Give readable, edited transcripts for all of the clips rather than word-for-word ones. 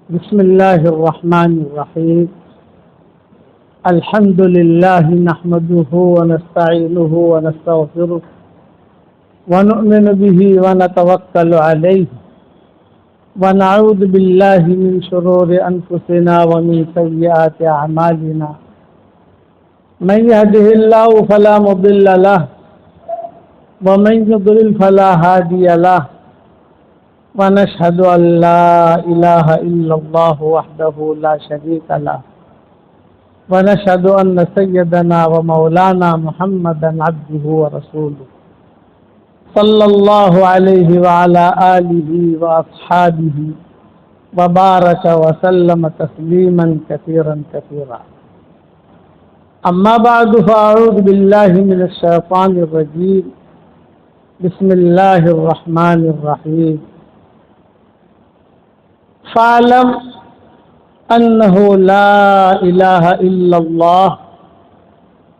بسم الله الرحمن الرحيم. الحمد لله نحمده ونستعينه ونستغفره ونؤمن به ونتوكل عليه ونعوذ بالله من شرور أنفسنا ومن سيئات أعمالنا. من يهده الله فلا مضل له ومن يضلل فلا هادي له ونشهد أن لا إله إلا الله وحده لا شريك له ونشهد أن سيدنا ومولانا محمدا عبده ورسوله صلى الله عليه وعلى آله وأصحابه وبارك وسلم تسليما كثيرا كثيرا. أما بعد فأعوذ بالله من الشيطان الرجيم. بسم الله الرحمن الرحيم. فاعلم أنه لا إله إلا الله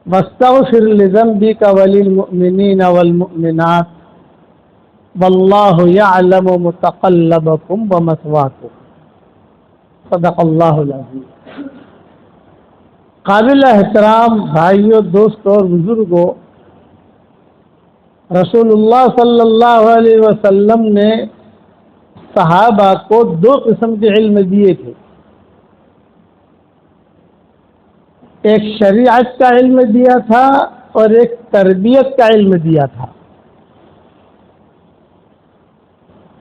واستغفر لذنبك وللمؤمنين والمؤمنات والله يعلم متقلبكم ومثواكم. صدق اللہ العظیم. قابل احترام بھائیوں، دوستوں اور بزرگوں، رسول اللہ صلی اللہ علیہ وسلم نے صحابہ کو دو قسم کے علم دیے تھے. ایک شریعت کا علم دیا تھا اور ایک تربیت کا علم دیا تھا.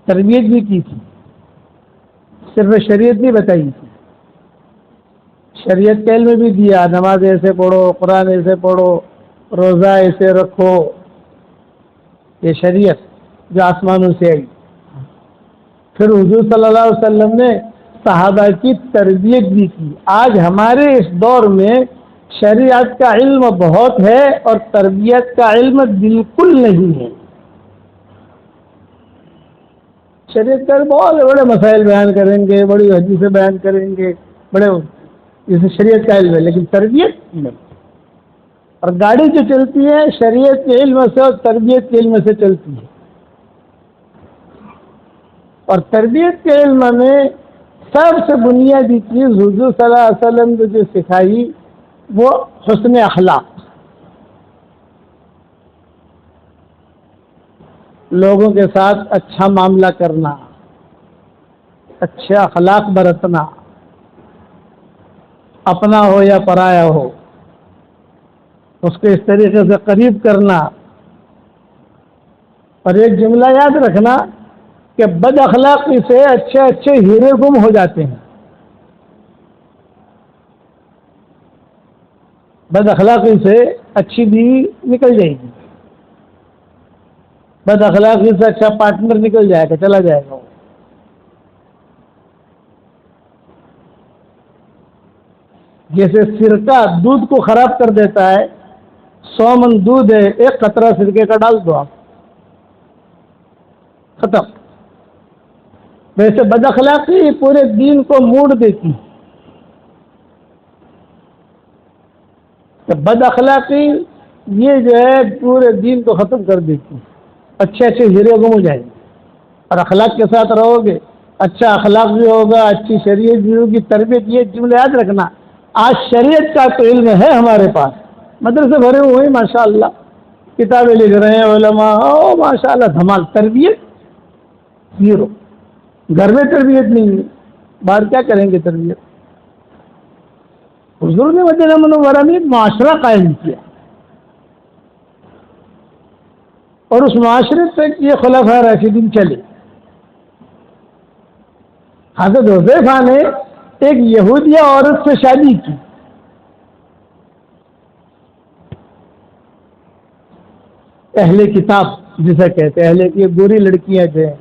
تربیت بھی کی تھی، صرف شریعت نہیں بتائی تھی. شریعت کا علم بھی دیا، نماز ایسے پڑھو، قرآن ایسے پڑھو، روزہ ایسے رکھو. یہ شریعت جو آسمانوں سے آئی. پھر حضور صلی اللہ علیہ وسلم نے صحابہ کی تربیت بھی کی. آج ہمارے اس دور میں شریعت کا علم بہت ہے اور تربیت کا علم بالکل نہیں ہے. شریعت کا بہت بڑے مسائل بیان کریں گے، بڑی حدیثیں بیان کریں گے، بڑے جیسے شریعت کا علم ہے، لیکن تربیت نہیں. اور گاڑی جو چلتی ہے شریعت کے علم سے اور تربیت کے علم سے چلتی ہے. اور تربیت کے علم میں سب سے بنیادی چیز حضور صلی اللہ علیہ وسلم نے جو سکھائی وہ حسن اخلاق. لوگوں کے ساتھ اچھا معاملہ کرنا، اچھے اخلاق برتنا، اپنا ہو یا پرایا ہو اس کو اس طریقے سے قریب کرنا. اور ایک جملہ یاد رکھنا کہ بد اخلاقی سے اچھے اچھے ہیرے گم ہو جاتے ہیں. بد اخلاقی سے اچھی بیوی نکل جائے گی، بد اخلاقی سے اچھا پارٹنر نکل جائے گا، چلا جائے گا. جیسے سرکہ دودھ کو خراب کر دیتا ہے، 100 من دودھ ہے، ایک قطرہ سرکے کا ڈال دو آپ، ختم. ویسے بد اخلاقی پورے دین کو موڑ دیتی. کہ بد اخلاقی یہ جو ہے پورے دین کو ختم کر دیتی. اچھے اچھے ہیرے گم ہو جائیں گے. اور اخلاق کے ساتھ رہو گے، اچھا اخلاق بھی ہوگا، اچھی شریعت بھی ہوگی، تربیت. یہ جملے یاد رکھنا. آج شریعت کا تو علم ہے ہمارے پاس، مدرسے بھرے ہوئے ماشاء اللہ، کتابیں لکھ رہے ہیں علماء، ماشاء اللہ دھمال. تربیت زیرو. گھر میں تربیت نہیں ہے، باہر کیا کریں گے تربیت. حضور نے مدینہ منورہ میں معاشرہ قائم کیا اور اس معاشرے تک یہ خلفائے راشدین چلے. حضرت حذیفہ نے ایک یہودیہ عورت سے شادی کی. اہل کتاب جسے کہتے ہیں، اہل کی بری لڑکیاں جو ہیں،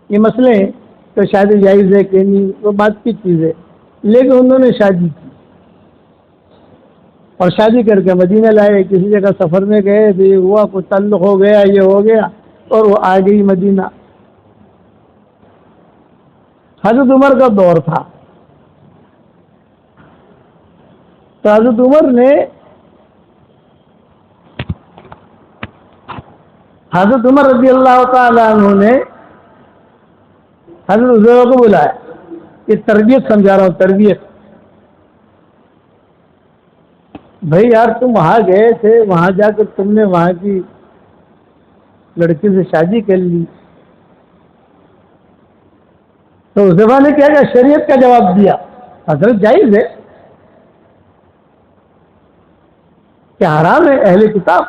یہ مسئلے ہیں تو شادی جائز ہے کہ نہیں وہ بات کی چیز ہے، لیکن انہوں نے شادی کی اور شادی کر کے مدینہ لائے. کسی جگہ سفر میں گئے تو یہ ہوا، کچھ تعلق ہو گیا، یہ ہو گیا اور وہ آ گئی مدینہ. حضرت عمر کا دور تھا تو حضرت عمر نے حضرت عمر رضی اللہ تعالیٰ عنہ نے حضرت حذیفہ کو بلایا یہ تربیت سمجھا رہا ہوں، تربیت. بھائی یار تم وہاں گئے تھے، وہاں جا کر تم نے وہاں کی لڑکی سے شادی کر لی، تو اس زمانے کیا کہ شریعت کا جواب دیا حضرت جائز ہے کیا حرام ہے؟ اہل کتاب،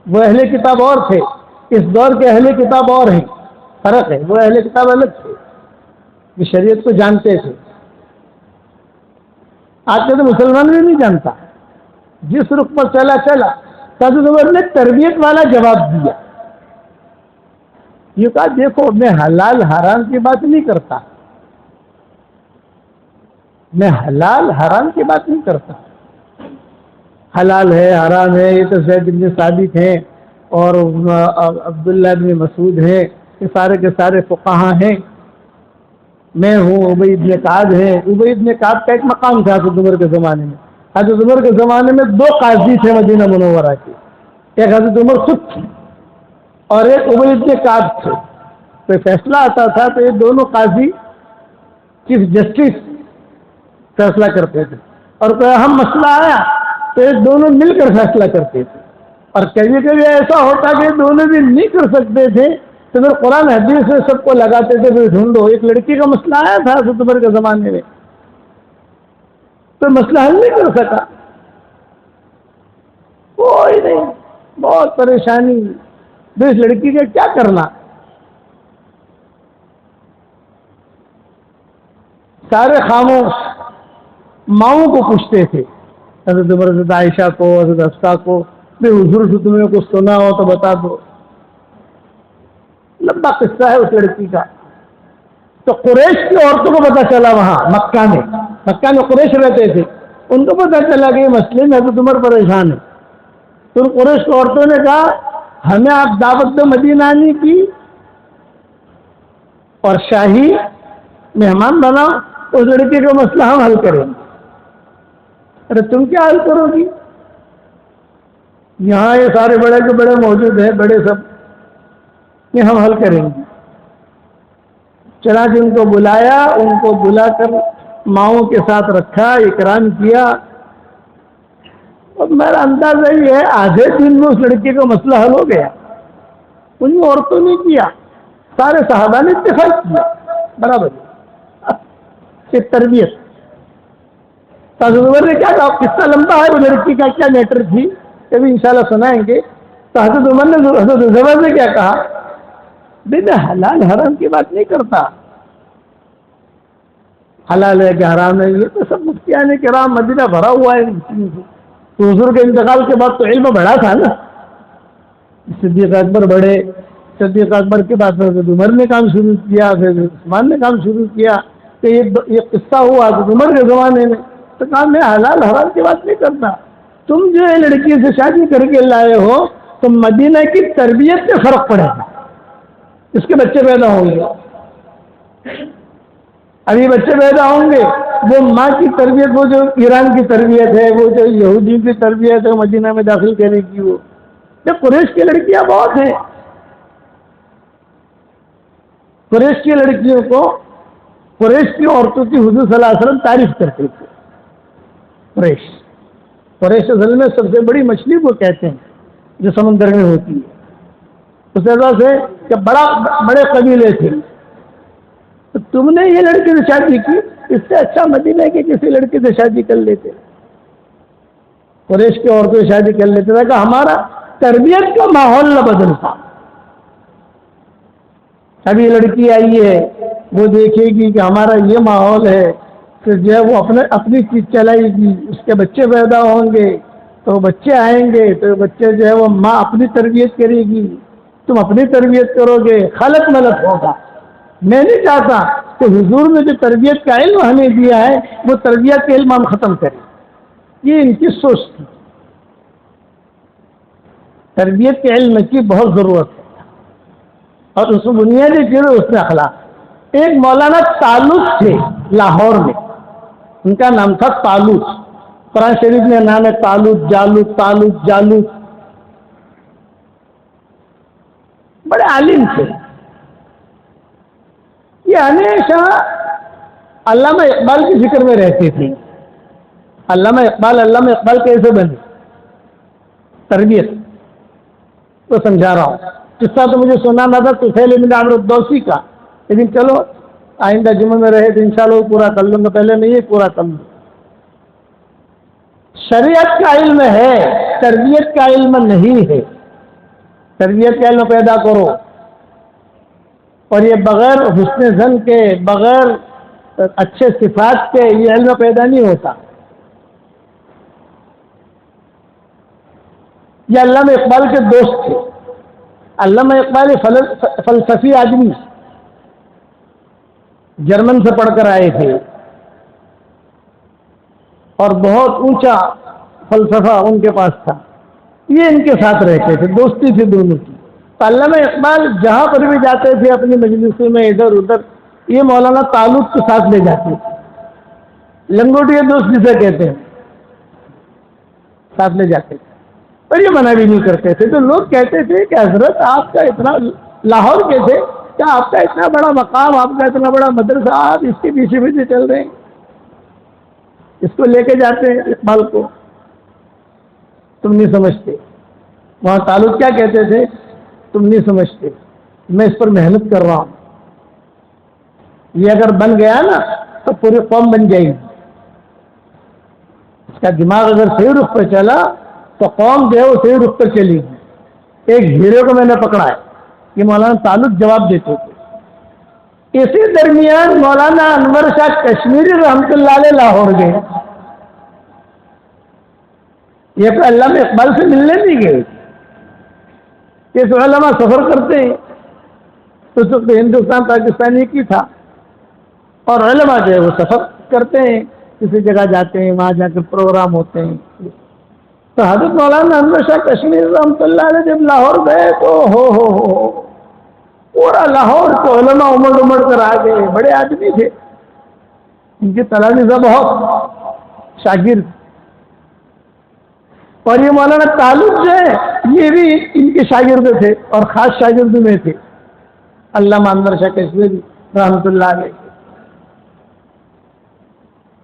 وہ اہل کتاب اور تھے، اس دور کے اہل کتاب اور ہیں، فرق ہے. وہ اہل کتاب الگ تھے، وہ شریعت کو جانتے تھے. آج کا تو مسلمان بھی نہیں جانتا، جس رخ پر چلا حضرت عمر نے تربیت والا جواب دیا. یہ کہا دیکھو میں حلال حرام کی بات نہیں کرتا، میں حلال حرام کی بات نہیں کرتا. حلال ہے حرام ہے یہ تو زید بن ثابت ہیں اور عبداللہ بن مسعود ہیں، یہ سارے کے سارے فقہا ہیں. میں ہوں، ابی بن کعب ہے. ابی بن کعب کا ایک مقام تھا حضرت عمر کے زمانے میں. حضرت عمر کے زمانے میں 2 قاضی تھے مدینہ منورہ کے، ایک حضرت عمر خود تھے اور ایک ابی بن کعب تھے. کوئی فیصلہ آتا تھا تو یہ دونوں قاضی چیف جسٹس فیصلہ کرتے تھے، اور کوئی اہم مسئلہ آیا تو یہ دونوں مل کر فیصلہ کرتے تھے. اور کبھی کبھی ایسا ہوتا کہ دونوں بھی نہیں کر سکتے تھے تو پھر قرآن حدیث سے سب کو لگاتے تھے پھر ڈھونڈو. ایک لڑکی کا مسئلہ آیا تھا حضرت عمر کے زمانے میں، تو مسئلہ حل نہیں کر سکا، کوئی نہیں، بہت پریشانی. اس لڑکی کا کیا کرنا؟ سارے خاموش، ماؤں کو پوچھتے تھے، حضرت عمر حضرت عائشہ کو، حضرت حفصہ کو، حضور سے تمہیں کچھ سنا ہو تو بتا دو. لمبا قصہ ہے اس لڑکی کا. تو قریش کی عورتوں کو پتا چلا، وہاں مکہ میں قریش رہتے تھے، ان کو پتا چلا کہ یہ مسئلے میں حضرت عمر پریشان ہے. تو قریش کی عورتوں نے کہا ہمیں آپ دعوت دو مدینہ آنے کی اور شاہی مہمان بناؤ، اس لڑکی کا مسئلہ ہم حل کریں گے. ارے تم کیا حل کرو گی؟ یہاں یہ سارے بڑے کے بڑے موجود ہیں، بڑے سب، یہ ہم حل کریں گے. چنانچہ ان کو بلایا، ان کو بلا کر ماؤں کے ساتھ رکھا، اکرام کیا. اور میرا اندازہ یہ ہے آدھے دن میں اس لڑکی کا مسئلہ حل ہو گیا. ان عورتوں نے کیا، سارے صحابہ نے اتفاق کیا، برابر. یہ تربیت. حضرت عمر نے کیا کہا، قصہ لمبا ہے، وہ لڑکی کا کیا میٹر تھی کبھی انشاءاللہ سنائیں گے. تو حضرت عمر نے حضرت عمر نے کیا کہا، میں حلال حرام کی بات نہیں کرتا، حلال ہے کہ حرام ہے یہ تو سب مفتیان کرام مدینہ بھرا ہوا ہے. تو حضور کے انتقال کے بعد تو علم بڑھا تھا نا، صدیق اکبر بڑھے، صدیق اکبر کے بعد حضرت عمر نے کام شروع کیا، پھر عثمان نے کام شروع کیا. کہ یہ قصہ ہوا حضرت عمر کے زمانے میں. تو کہا میں حلال حرام کی بات نہیں کرتا، تم جو ہے لڑکی سے شادی کر کے لائے ہو تو مدینہ کی تربیت سے فرق پڑے گا، اس کے بچے پیدا ہوں گے. ابھی بچے پیدا ہوں گے، وہ ماں کی تربیت، وہ جو ایران کی تربیت ہے، وہ جو یہودی کی تربیت ہے مدینہ میں داخل کرنے کی، وہ قریش کی لڑکیاں بہت ہیں. قریش کی لڑکیوں کو، قریش کی عورتوں کی حضور صلی اللہ علیہ وسلم تعریف کرتے تھے. قریش اصل میں سب سے بڑی مچھلی کو کہتے ہیں جو سمندر میں ہوتی ہے. اس وجہ سے کہ بڑے قبیلے تھے. تو تم نے یہ لڑکی سے شادی کی، اس سے اچھا مدینہ کے کسی لڑکی سے شادی کر لیتے، قریش کی عورتوں سے شادی کر لیتے تھا کہ ہمارا تربیت کا ماحول نہ بدلتا. ابھی لڑکی آئی ہے، وہ دیکھے گی کہ ہمارا یہ ماحول ہے، پھر جو ہے وہ اپنی چیز چلائے گی، اس کے بچے پیدا ہوں گے تو بچے آئیں گے، تو بچے جو ہے وہ ماں اپنی تربیت کرے گی، تم اپنی تربیت کرو گے، خلط ملط ہوگا. میں نہیں چاہتا کہ حضور نے جو تربیت کا علم ہمیں دیا ہے وہ تربیت کا علم ہم ختم کریں. یہ ان کی سوچ تھی. تربیت کے علم کی بہت ضرورت ہے، اور اس بنیادی چیز اس میں اخلاق. ایک مولانا تالوس تھے لاہور میں، ان کا نام تھا تالوس. قرآن شریف میں نام ہے تالوت، جالوت، تالوت، جالوت. بڑے عالم تھے، یہ ہمیشہ علامہ اقبال کی فکر میں رہتے تھے. علامہ اقبال کیسے بنے؟ تربیت تو سمجھا رہا ہوں. قصہ تو مجھے سنانا تھا طفیل بن عمرو الدوسی کا، لیکن چلو آئندہ جمعہ میں رہے تو انشاءاللہ وہ پورا کر لوں گا. پہلے میں یہ پورا کر لوں. شریعت کا علم ہے، تربیت کا علم نہیں ہے. تربیت کا علم پیدا کرو، اور یہ بغیر حسن ظن کے، بغیر اچھے صفات کے یہ علم پیدا نہیں ہوتا. یہ علامہ اقبال کے دوست تھے. علامہ اقبال فلسفی آدمی، جرمن سے پڑھ کر آئے تھے اور بہت اونچا فلسفہ ان کے پاس تھا. یہ ان کے ساتھ رہتے تھے، دوستی تھی دونوں کی. تو علامہ اقبال جہاں پر بھی جاتے تھے اپنی مجلسوں میں ادھر ادھر، یہ مولانا تعلق کے ساتھ لے جاتے تھے. لنگوٹیا دوست جسے کہتے ہیں، ساتھ لے جاتے تھے. اور یہ منع بھی نہیں کرتے تھے. تو لوگ کہتے تھے کہ حضرت آپ کا اتنا، لاہور کے تھے، کیا آپ کا اتنا بڑا مقام، آپ کا اتنا بڑا مدرسہ، آپ اس کے پیچھے پیچھے چل رہے ہیں، اس کو لے کے جاتے ہیں اقبال کو، تم نہیں سمجھتے. وہاں تعلق کیا کہتے تھے؟ تم نہیں سمجھتے، میں اس پر محنت کر رہا ہوں. یہ اگر بن گیا نا تو پوری قوم بن جائے گی. اس کا دماغ اگر صحیح رخ پہ چلا تو قوم جو ہے وہ صحیح رخ پر چلے گی. ایک ہیرے کو میں نے پکڑا ہے، یہ مولانا تعلق جواب دیتے تھے. اسی درمیان مولانا انور شاہ کشمیری رحمۃ اللہ علیہ لاہور گئے. یہ تو علامہ اقبال سے ملنے نہیں گئے. یہ علماء سفر کرتے ہیں تو ہندوستان پاکستان ایک ہی تھا، اور علماء جو ہے وہ سفر کرتے ہیں، کسی جگہ جاتے ہیں، وہاں جا کے پروگرام ہوتے ہیں. تو حضرت مولانا انور شاہ کشمیری رحمۃ اللہ علیہ جب لاہور گئے تو ہو پورا لاہور کے علماء امڑ کر آ گئے. بڑے آدمی تھے، ان کے تلامذہ بہت شاگرد. اور یہ مولانا تعلق جو ہے یہ بھی ان کے شاگرد تھے، اور خاص شاگرد میں تھے علامہ انور شاہ کشمیری رحمۃ اللہ علیہ.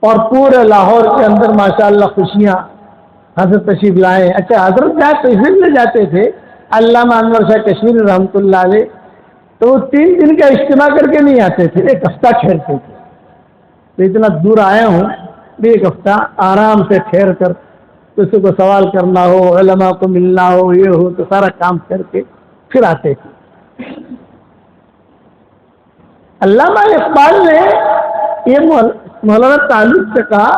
اور پورے لاہور کے اندر ماشاءاللہ خوشیاں حضرت تشریف لائے. اچھا، حضرت جہاں تشریف لے جاتے تھے علامہ انور شاہ کشمیری رحمۃ اللہ علیہ، تو وہ 3 دن کا اجتماع کر کے نہیں آتے تھے، 1 ہفتہ ٹھہرتے تھے. تو اتنا دور آیا ہوں، 1 ہفتہ آرام سے ٹھہر کر، کسی کو سوال کرنا ہو، علماء کو ملنا ہو، یہ ہو، تو سارا کام کر کے پھر آتے تھے. علامہ اقبال نے یہ مولانا تعلق سے کہا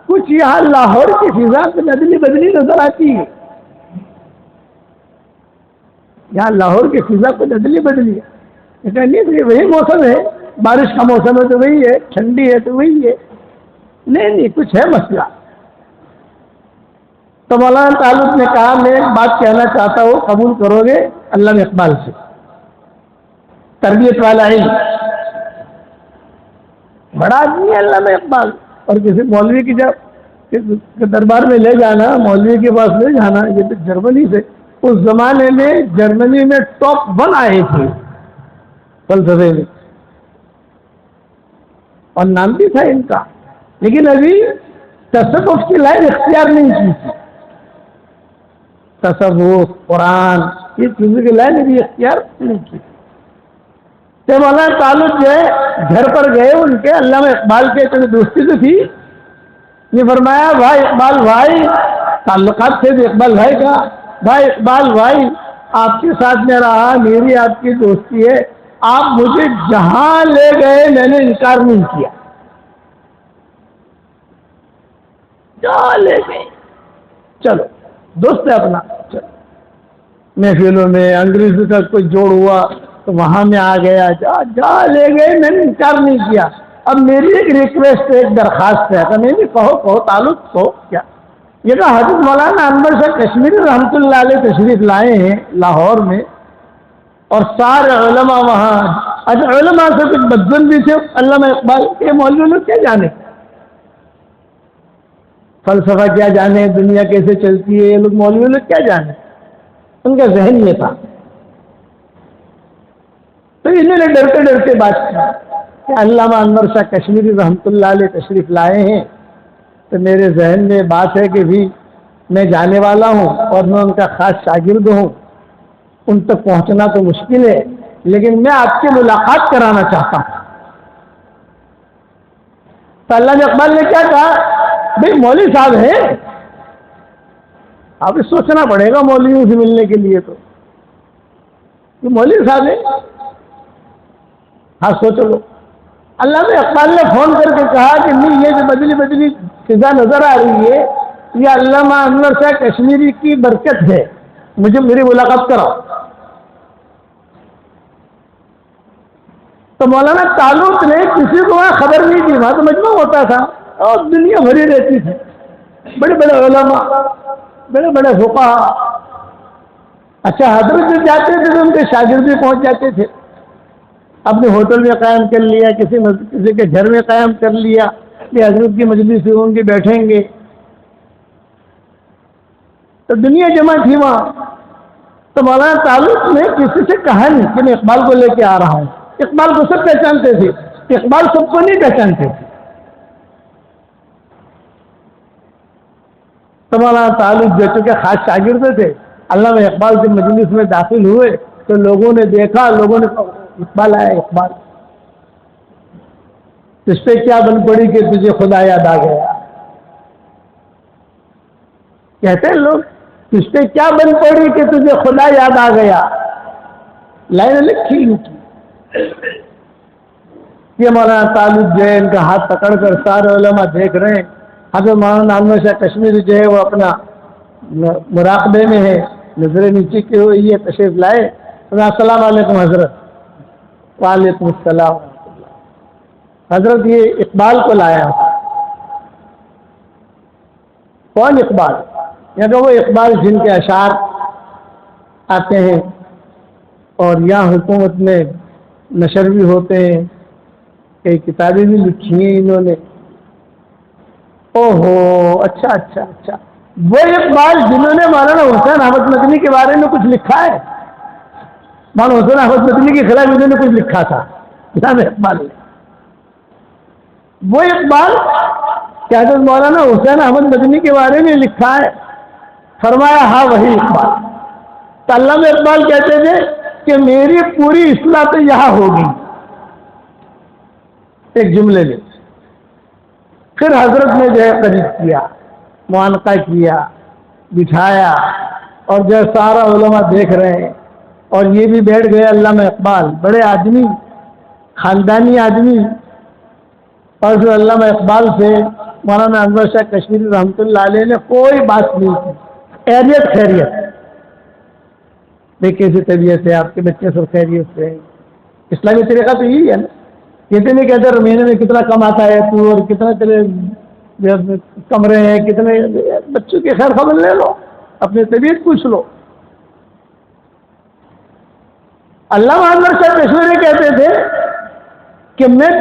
کچھ یہاں لاہور کی فضا میں ادلی بدلی نظر آتی ہے. یہاں لاہور کی فضا کو ادلی بدلی ہے. نہیں، وہی موسم ہے، بارش کا موسم ہے تو وہی ہے، ٹھنڈی ہے تو وہی ہے. نہیں، کچھ ہے مسئلہ. تو مولانا تعلق نے کہا میں ایک بات کہنا چاہتا ہوں، قبول کرو گے؟ علامہ اقبال سے تربیت والا علم، بڑا آدمی ہے علامہ اقبال. اور کسی مولوی کی جب دربار میں لے جانا، مولوی کے پاس لے جانا، یہ تو جرمنی سے، اس زمانے میں جرمنی میں ٹاپ 1 آئے تھے فلسفے میں، اور نام بھی تھا ان کا. لیکن ابھی تصوف کی لائن اختیار نہیں کی تھی. تصوف، قرآن، یہ چیزوں کی لائن ابھی اختیار نہیں کی. تو مولانا تعلق جو ہے گھر پر گئے ان کے، علامہ اقبال کے اتنی دوستی تو تھی. یہ فرمایا بھائی اقبال بھائی، تعلقات تھے اقبال بھائی کا، بھائی اقبال بھائی آپ کے ساتھ میں رہا، میری آپ کی دوستی ہے، آپ مجھے جہاں لے گئے میں نے انکار نہیں کیا. جہاں لے گئے چلو، دوست ہے اپنا. چلو، محفلوں میں انگریزی کا کوئی جوڑ ہوا تو وہاں میں آ گیا، جہاں لے گئے میں نے انکار نہیں کیا. اب میری ایک ریکویسٹ ہے، ایک درخواست ہے. کہ نہیں کہو تعلق کہو. کیا یہ کہ حضرت مولانا انور شاہ کشمیری رحمۃ اللہ علیہ تشریف لائے ہیں لاہور میں، اور سارے علماء وہاں. اچھا، علماء سے کچھ بدزن بھی تھے. علامہ اقبال کے مولوی لوگ کیا جانے فلسفہ، کیا جانے دنیا کیسے چلتی ہے، یہ لوگ مولوی لوگ کیا جانے. ان کا ذہن یہ تھا. تو انہوں نے ڈرتے ڈرتے بات کی. کہ علامہ انور شاہ کشمیری رحمۃ اللہ علیہ تشریف لائے ہیں، تو میرے ذہن میں بات ہے کہ بھی میں جانے والا ہوں اور میں ان کا خاص شاگرد ہوں، ان تک پہنچنا تو مشکل ہے، لیکن میں آپ کی ملاقات کرانا چاہتا ہوں۔ تو علامہ اقبال نے کیا کہا، بھائی مولوی صاحب ہیں، اب سوچنا پڑے گا مولویوں سے ملنے کے لیے، تو یہ مولوی صاحب ہیں، ہاں سوچو لو۔ علامہ اقبال نے فون کر کے کہا کہ نہیں، یہ جو بدلی بدلی فضا نظر آ رہی ہے یہ علامہ انور شاہ کشمیری کی برکت ہے، مجھے میری ملاقات کراؤ۔ تو مولانا طالوت نے کسی کو وہاں خبر نہیں دی، وہاں تو مجمع ہوتا تھا اور دنیا بھری رہتی تھی، بڑے بڑے علماء، بڑے بڑے فقہاء۔ اچھا حضرت جب جاتے تھے تو ان کے شاگرد بھی پہنچ جاتے تھے، اپنے ہوٹل میں قائم کر لیا، کسی کے گھر میں قائم کر لیا کہ حضرت کی مجلس سے ہوں گے، بیٹھیں گے، تو دنیا جمع تھی وہاں۔ تو مولانا طالوت نے کسی سے کہا نہیں کہ میں اقبال کو لے کے آ رہا ہوں، اقبال کو سب پہچانتے تھے، اقبال سب کو نہیں پہچانتے تھے۔ تو مولانا طالوت جو چونکہ خاص شاگرد تھے، علامہ اقبال کے مجلس میں داخل ہوئے تو لوگوں نے دیکھا، لوگوں نے اقبال آیا، اقبال اس پہ کیا بن پڑی کہ تجھے خدا یاد آ گیا، کہتے ہیں لوگ، اس پہ کیا بن پڑی کہ تجھے خدا یاد آ گیا، لائن لکھی ان کی۔ یہ مولانا طالوت جو ہے ان کا ہاتھ پکڑ کر سارے علماء دیکھ رہے ہیں، حضرت مولانا انور شاہ کشمیری جو ہے وہ اپنا مراقبے میں ہے، نظریں نیچے کی ہوئی ہے، تشریف لائے، السلام علیکم حضرت۔ وعلیکم السلام۔ حضرت یہ اقبال کو لایا تھا۔ کون اقبال؟ یا کہ وہ اقبال جن کے اشعار آتے ہیں اور یہاں حکومت میں نشر بھی ہوتے ہیں، کئی کتابیں بھی لکھی ہیں انہوں نے۔ اوہو، اچھا اچھا اچھا، وہ اقبال جنہوں نے مولانا حسین احمد مدنی کے بارے میں کچھ لکھا ہے، مولانا حسین احمد مدنی کے خلاف انہوں نے کچھ لکھا تھا علامہ اقبال نے، وہ اقبال کیا حضرت مولانا حسین احمد مدنی کے بارے میں لکھا ہے؟ فرمایا ہاں وہی اقبال۔ تو علامہ اقبال کہتے تھے کہ میری پوری اصلاح تو یہاں ہوگی، ایک جملے میں۔ پھر حضرت نے جو ہے قریب کیا، معانقہ کیا، بٹھایا، اور جو سارا علماء دیکھ رہے ہیں، اور یہ بھی بیٹھ گئے علامہ اقبال، بڑے آدمی، خاندانی آدمی، اور جو علامہ اقبال سے مولانا انور شاہ کشمیری رحمۃ اللہ علیہ نے کوئی بات نہیں کی، خیریت خیریت، کیسی طبیعت ہے آپ کے بچے سب خیریت سے ہیں۔ اسلامی طریقہ تو یہی ہے نا، کہتے نہیں کہتے مہینے میں کتنا کماتا ہے تو، اور کتنے تیرے کمرے ہیں، کتنے بچوں کی خیر خبر لے لو، اپنی طبیعت پوچھ لو۔ علامہ انور شاہ کشمیری کہتے تھے کہ میں،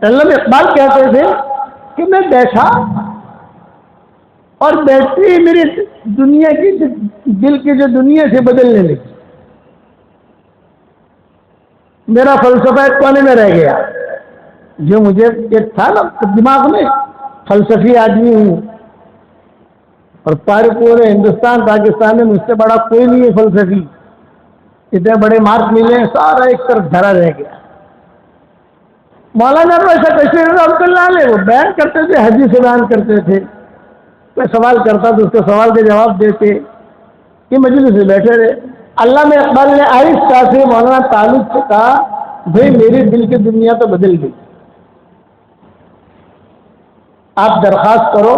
علامہ اقبال کہتے تھے کہ میں بیٹھا اور بیٹھتی میری دنیا کی، دل کی جو دنیا سے بدلنے لگی، میرا فلسفہ ایک کونے میں رہ گیا، جو مجھے ایک تھا نا دماغ میں، فلسفی آدمی ہوں اور پورے ہندوستان پاکستان میں مجھ سے بڑا کوئی نہیں ہے فلسفی، اتنے بڑے مارک ملے ہیں، سارا ایک طرف دھرا رہ گیا۔ مولانا انور شاہ کشمیری رحمۃ اللہ علیہ وہ بیان کرتے تھے، حدیث بیان کرتے تھے، کوئی سوال کرتا تو اس کے سوال کے جواب دیتے، یہ مجلس سے بیٹھے رہے۔ علامہ اقبال نے آہستہ سے مولانا طالوت سے کہا، بھائی میری دل کی دنیا تو بدل گئی، آپ درخواست کرو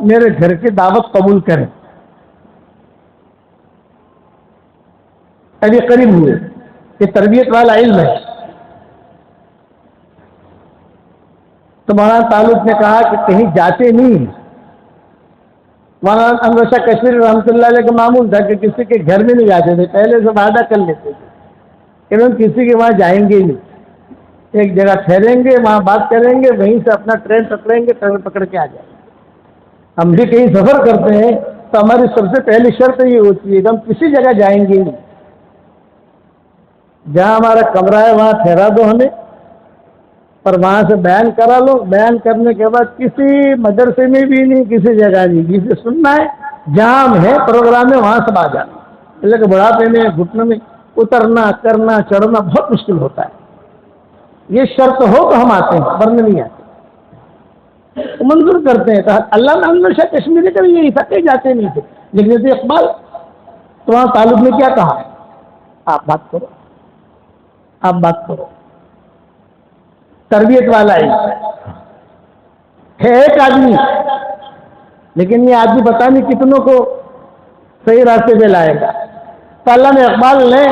میرے گھر کی دعوت قبول کریں۔ ابھی قریب ہوئے، یہ تربیت والا علم ہے۔ تو مولانا طالوت نے کہا کہ کہیں جاتے نہیں۔ مولانا انور شاہ کشمیری رحمۃ اللہ علیہ کا معمول تھا کہ کسی کے گھر میں نہیں جاتے تھے، پہلے سے وعدہ کر لیتے تھے کہ ہم کسی کے وہاں جائیں گے ہی نہیں، ایک جگہ ٹھہریں گے، وہاں بات کریں گے، وہیں سے اپنا ٹرین پکڑیں گے، ٹرین پکڑ کے آ جائیں گے۔ ہم بھی کہیں سفر کرتے ہیں تو ہماری سب سے پہلی شرط یہ ہوتی ہے کہ ہم کسی جگہ جائیں گے نہیں، جہاں ہمارا کمرہ ہے وہاں ٹھہرا دو ہمیں، اور وہاں سے بیان کرا لو، بیان کرنے کے بعد کسی مدرسے میں بھی نہیں، کسی جگہ نہیں، جسے سننا ہے جہاں ہے پروگرام ہے وہاں سے آ جانا، اس لیے کہ بڑھاپے میں گھٹنوں میں اترنا کرنا چڑھنا بہت مشکل ہوتا ہے، یہ شرط ہو تو ہم آتے ہیں ورنہ نہیں آتے، منظور کرتے ہیں۔ تو علامہ انور شاہ کشمیری کا بھی یہی تھا، کہیں جاتے نہیں تھے، لیکن جیسے اقبال تو وہاں طالب نے کیا کہا، آپ بات کرو، آپ بات کرو، تربیت والا ہے ایک آدمی، لیکن یہ آدمی پتہ نہیں کتنوں کو صحیح راستے پہ لائے گا۔ تو علامہ اقبال نے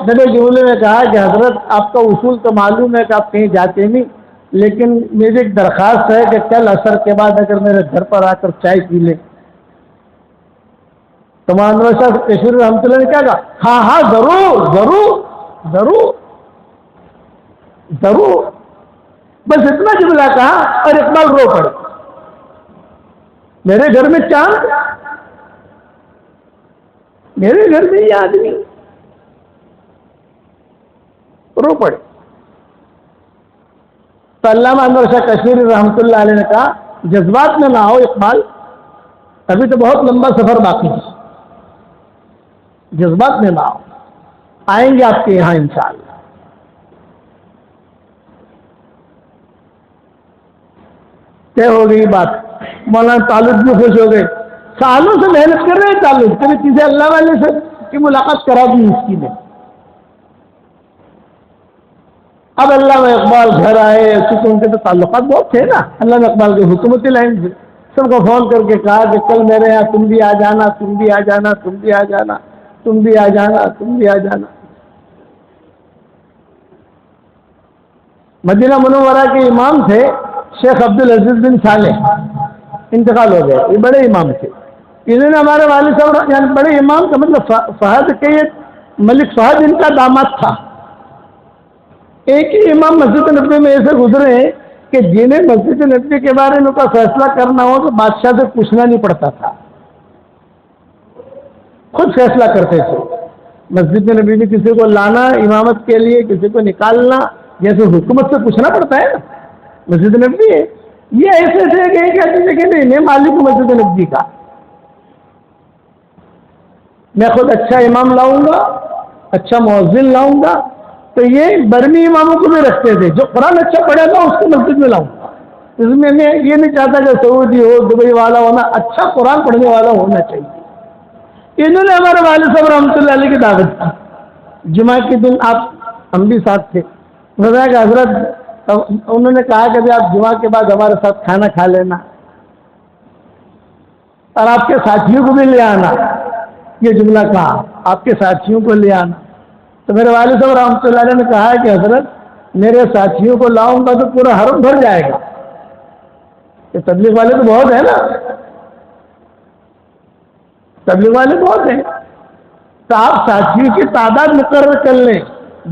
دبے جملے میں کہا کہ حضرت آپ کا اصول تو معلوم ہے کہ آپ کہیں جاتے نہیں، لیکن میری ایک درخواست ہے کہ کل عصر کے بعد اگر میرے گھر پر آ کر چائے پی لیں۔ تو مولانا انور شاہ کشمیری رحمۃ اللہ نے کیا کہا، ہاں ہاں ضرور ضرور ضرور ضرور، بس اتنا جملہ کہا اور اقبال رو پڑے، میرے گھر میں چاند، میرے گھر میں یہ آدمی، رو پڑے۔ تو علامہ انور شاہ کشمیری رحمۃ اللہ علیہ نے کہا جذبات میں نہ ہو اقبال، ابھی تو بہت لمبا سفر باقی ہے، جذبات میں نہ ہو، آئیں گے آپ کے یہاں انشاءاللہ۔ طے ہو گئی بات، مولانا طالب بھی خوش ہو گئے، سالوں سے محنت کر رہے ہیں طالب، کبھی کسی اللہ والے سے کی ملاقات کرا دی اس کی نے۔ اب علامہ اقبال گھر آئے، کیونکہ ان کے تو تعلقات بہت تھے نا علامہ اقبال کے حکومتی لائن سے، سب کو فون کر کے کہا کہ کل میرے یہاں تم بھی آ جانا، تم بھی آ جانا، تم بھی آ جانا، تم بھی آ جانا، تم بھی آ جانا۔ مدینہ منورہ کے امام تھے شیخ عبدالعزیز بن صالح، انتقال ہو گئے، یہ بڑے امام تھے، انہوں نے ہمارے والد صاحب، یعنی بڑے امام کا مطلب فہد کے ملک فہد ان کا داماد تھا۔ ایک ہی امام مسجد نبوی میں ایسے گزرے ہیں کہ جنہیں مسجد نبوی کے بارے میں کا فیصلہ کرنا ہو تو بادشاہ سے پوچھنا نہیں پڑتا تھا، خود فیصلہ کرتے تھے۔ مسجد نبوی میں کسی کو لانا امامت کے لیے، کسی کو نکالنا، جیسے حکومت سے پوچھنا پڑتا ہے نا، مسجد نبوی ہے یہ ایسے تھے کہ ایک آدمی کہ نہیں میں مالک ہوں مسجد نبوی کا، میں خود اچھا امام لاؤں گا، اچھا مؤذن لاؤں گا۔ تو یہ برمی اماموں کو بھی رکھتے تھے، جو قرآن اچھا پڑھے گا اس کو مسجد میں لاؤں گا، اس میں میں یہ نہیں چاہتا کہ سعودی ہو دبئی والا ہونا، اچھا قرآن پڑھنے والا ہونا چاہیے۔ انہوں نے ہمارے والد صاحب رحمۃ اللہ علیہ کی دعوت کی، جمعہ کے دن آپ ہم بھی ساتھ تھے، بتایا کہ حضرت انہوں نے کہا کہ آپ جمعہ کے بعد ہمارے ساتھ کھانا کھا لینا اور آپ کے ساتھیوں کو بھی لے آنا، یہ جملہ کہا آپ کے ساتھیوں کو لے آنا۔ تو میرے والد صاحب رحمۃ اللہ علیہ نے کہا کہ حضرت میرے ساتھیوں کو لاؤں گا تو پورا حرم بھر جائے گا، یہ تبلیغ والے تو بہت ہیں نا، تبلیغ والے بہت ہیں، تو آپ ساتھیوں کی تعداد مقرر کر لیں،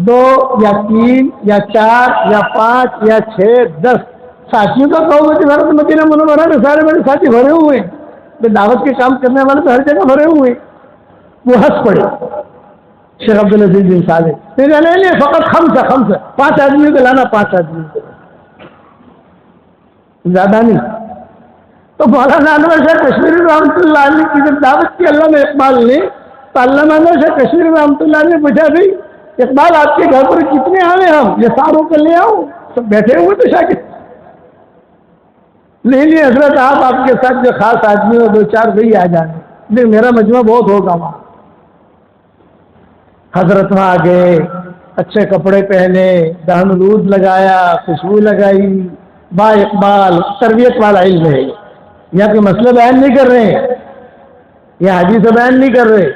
2 یا 3 یا 4 یا 5 یا 6 10 ساتھیوں کا کہو گے کہ میرا تو مدینہ منورہ میں سارے میرے ساتھی بھرے ہوئے ہیں، دعوت کے کام کرنے والے تو ہر جگہ بھرے ہوئے ہیں۔ وہ ہنس پڑے شیخ عبدالعزیز بن صالح، نہیں فقط خمسہ 5 آدمیوں کو لانا، 5 آدمیوں کو زیادہ نہیں۔ تو مولانا انور شاہ کشمیری رحمۃ اللہ علیہ کی جب دعوت کی علامہ اقبال نے، تو علامہ انور شاہ کشمیری رحمۃ اللہ علیہ نے پوچھا بھائی اقبال آپ کے گھر پر کتنے آئے، ہم یہ ساروں کو لے آؤ، سب بیٹھے ہوئے تو شاگرد، نہیں حضرت آپ کے ساتھ جو خاص آدمی ہو 2-4 وہی آ جانے، لیکن میرا مجمع بہت ہوگا وہاں۔ حضرت وہاں آ گئے، اچھے کپڑے پہنے، دہن رود لگایا، خوشبو لگائی، با اقبال تربیت والا علم ہے، یا کوئی مسئلہ بیان نہیں کر رہے ہیں، یا حدیث بیان نہیں کر رہے،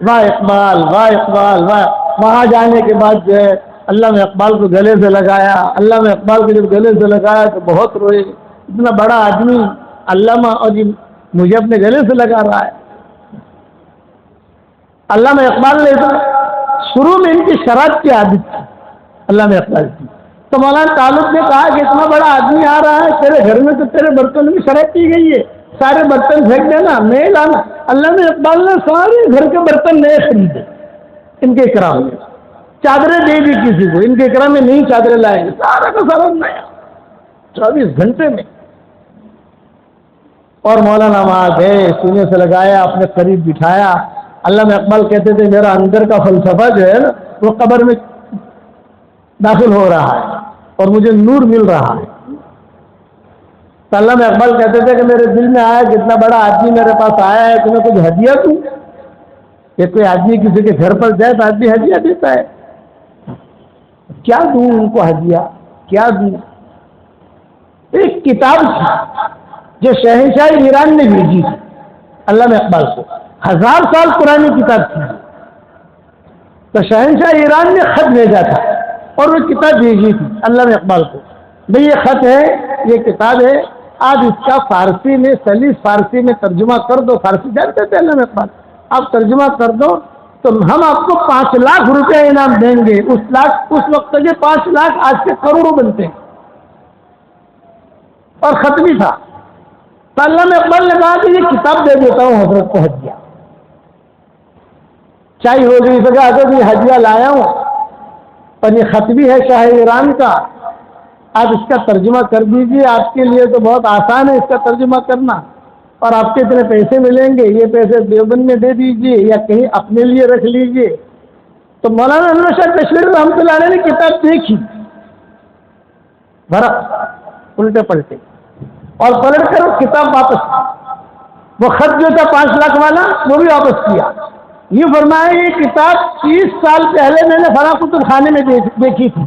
واہ اقبال واہ اقبال واہ۔ وہاں جانے کے بعد جو ہے علامہ اقبال کو گلے سے لگایا، علامہ اقبال کو جب گلے سے لگایا تو بہت روئے، اتنا بڑا آدمی علامہ اور مجھے اپنے گلے سے لگا رہا ہے۔ علامہ اقبال نے شروع میں ان کی شراب کی عادت تھی علامہ اقبال کی، تو مولانا طالب نے کہا کہ اتنا بڑا آدمی آ رہا ہے تیرے گھر میں، تو تیرے برتن میں شراب پی گئی ہے، سارے برتن پھینک دینا، نئے لانا۔ علامہ اقبال نے سارے گھر کے برتن نئے خریدے، ان کے اکرام میں چادریں دے دی کسی کو، ان کے اکرام میں نئی چادریں لائیں گے، سارا کا سارا نیا۔ 24 گھنٹے میں. اور مولانا وہاں گئے, سینے سے لگایا, اپنے قریب بٹھایا. علامہ اقبال کہتے تھے میرا اندر کا فلسفہ جو ہے نا وہ قبر میں داخل ہو رہا ہے اور مجھے نور مل رہا ہے. تو علامہ اقبال کہتے تھے کہ میرے دل میں آیا کہ اتنا بڑا آدمی میرے پاس آیا ہے, تمہیں کچھ ہدیہ دوں. کہ کوئی آدمی کسی کے گھر پر جائے تو آدمی ہدیہ دیتا ہے, کیا دوں ان کو ہدیہ, کیا دوں؟ ایک کتاب تھی جو شہنشاہ ایران نے بھیجی تھی علامہ اقبال کو, 1000 سال پرانی کتاب تھی. تو شہنشاہ ایران نے خط بھیجا تھا اور وہ کتاب بھیجی تھی علامہ اقبال کو, بھئی یہ خط ہے, یہ کتاب ہے, آپ اس کا فارسی میں سلیس فارسی میں ترجمہ کر دو. فارسی جانتے تھے علامہ اقبال, آپ ترجمہ کر دو تو ہم آپ کو 5 لاکھ روپے انعام دیں گے. اس وقت کے 5 لاکھ آج کے کروڑوں بنتے ہیں. اور خط بھی تھا. تو علامہ اقبال نے کہا کہ یہ کتاب دے دیتا ہوں حضرت کو ہدیہ. چاہیے ہو گئی سکا اگر یہ ہدیہ لایا ہوں, پر یہ خط بھی ہے شاہ ایران کا, آپ اس کا ترجمہ کر دیجئے. آپ کے لیے تو بہت آسان ہے اس کا ترجمہ کرنا, اور آپ کے اتنے پیسے ملیں گے, یہ پیسے دیوبند میں دے دیجئے یا کہیں اپنے لیے رکھ لیجئے. تو مولانا انور شاہ کشمیری رحمۃ اللہ علیہ نے کتاب دیکھی, بھرا الٹے پلٹے, اور پلٹ کر وہ کتاب واپس کی. وہ خط جو تھا 5 لاکھ والا وہ بھی واپس کیا. یہ فرمایا یہ کتاب 30 سال پہلے میں نے فلاں کتب خانے میں دیکھی تھی.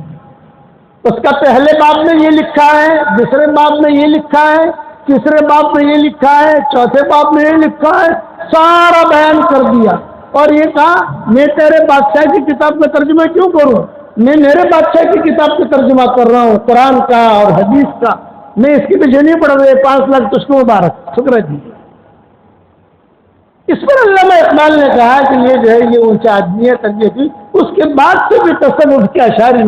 اس کا پہلے باب میں یہ لکھا ہے, دوسرے باب میں یہ لکھا ہے, تیسرے باب میں یہ لکھا ہے, چوتھے باب میں یہ لکھا ہے, سارا بیان کر دیا. اور یہ کہا میں تیرے بادشاہ کی کتاب کا ترجمہ کیوں کروں, میں میرے بادشاہ کی کتاب کا ترجمہ کر رہا ہوں, قرآن کا اور حدیث کا. میں اس کے پیچھے نہیں پڑ رہے. 5 لاکھ تجھ کو مبارک, شکر ہے جی. اس پر علامہ اقبال نے کہا کہ یہ جو ہے یہ اونچا آدمی ہے, تربیت کی. اس کے بعد سے بھی تصوف کے اشعار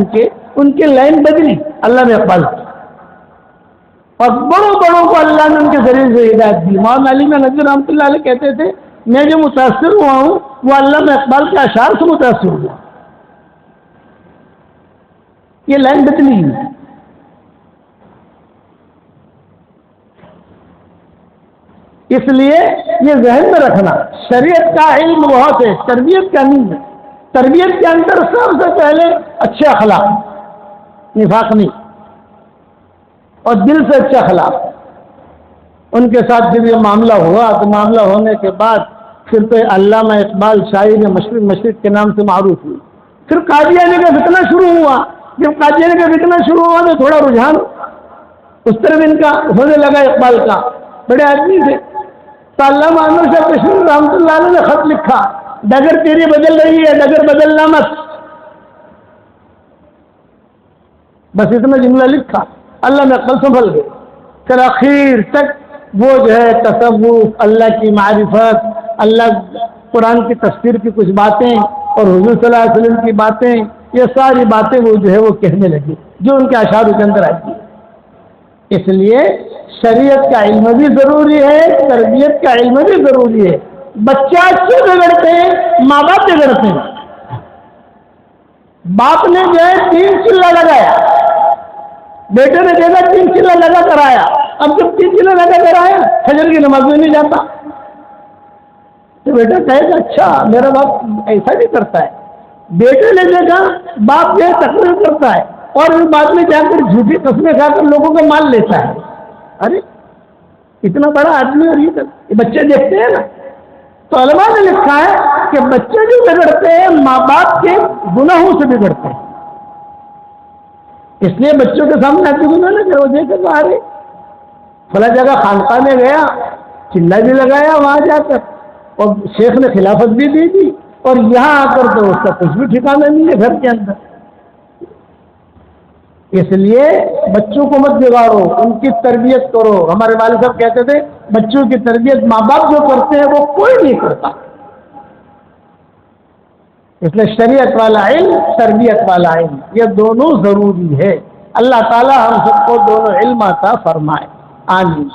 ان کے لائن بدلی علامہ اقبال کی, اور بڑوں کو اللہ نے ان کے ذریعے سے ہدایت دی. مولانا علی ندوی رحمۃ اللہ علیہ کہتے تھے میں جو متاثر ہوا ہوں وہ علامہ اقبال کے اشعار سے متاثر ہوا. یہ لائن بدلی. اس لیے یہ ذہن میں رکھنا, شریعت کا علم بہت ہے, تربیت کا نہیں ہے. تربیت کے اندر سب سے پہلے اچھے اخلاق, نفاق نہیں, اور دل سے اچھا اخلاق. ان کے ساتھ جب یہ معاملہ ہوا تو معاملہ ہونے کے بعد پھر تو علامہ اقبال شاعر مشرق کے نام سے معروف ہوئی. پھر قادیانی کا فتنہ شروع ہوا. جب قادیانی کا فتنہ شروع ہوا تو تھوڑا رجحان اس طرف ان کا ہونے لگا. اقبال کا بڑے آدمی تھے. تو علامہ انور شاہ کشمیری رحمۃ اللہ علیہ نے خط لکھا, ڈگر تیری بدل رہی ہے, ڈگر بدلنا مت. بس اتنا جملہ لکھا, اللہ میں عقل سنبھل گئے. پھر اخیر تک وہ جو ہے تصوف, اللہ کی معرفت, اللہ قرآن کی تفسیر کی کچھ باتیں اور حضور صلی اللہ علیہ وسلم کی باتیں, یہ ساری باتیں وہ جو ہے وہ کہنے لگے جو ان کے اشعار کے اندر آتی ہے. اس لیے شریعت کا علم بھی ضروری ہے, تربیت کا علم بھی ضروری ہے. بچہ کیوں بگڑتے ہیں؟ ماں باپ بگڑتے ہیں. باپ نے جو ہے 3 چلا لگایا, بیٹے نے دیکھا 3 چلا لگا کر آیا. اب جب 3 چلا لگا کر آیا فجر کی نماز میں نہیں جاتا, تو بیٹا کہے گا اچھا میرا باپ ایسا بھی کرتا ہے. بیٹے نے دیکھا باپ جو ہے تقریر کرتا ہے اور بعد میں جا کر جھوٹی قسمیں کھا کر لوگوں کا مال لیتا ہے. ارے اتنا بڑا آدمی, اور یہ بچے دیکھتے ہیں نا. تو علماء نے لکھا ہے کہ بچے جو بگڑتے ہیں ماں باپ کے گناہوں سے بگڑتے ہیں. اس لیے بچوں کے سامنے ایسے گناہ نہ کرو. دیکھے تو ارے فلاں جگہ خانقاہ میں گیا, چلا بھی لگایا وہاں جا کر, اور شیخ نے خلافت بھی دی تھی, اور یہاں آ کر تو اس کا کچھ بھی ٹھکانا نہیں ہے گھر کے اندر. اس لیے بچوں کو مت بگاڑو, ان کی تربیت کرو. ہمارے والد صاحب کہتے تھے بچوں کی تربیت ماں باپ جو کرتے ہیں وہ کوئی نہیں کرتا. اس لیے شریعت والا علم, تربیت والا علم, یہ دونوں ضروری ہے. اللہ تعالی ہم سب کو دونوں علم عطا فرمائے. آمین.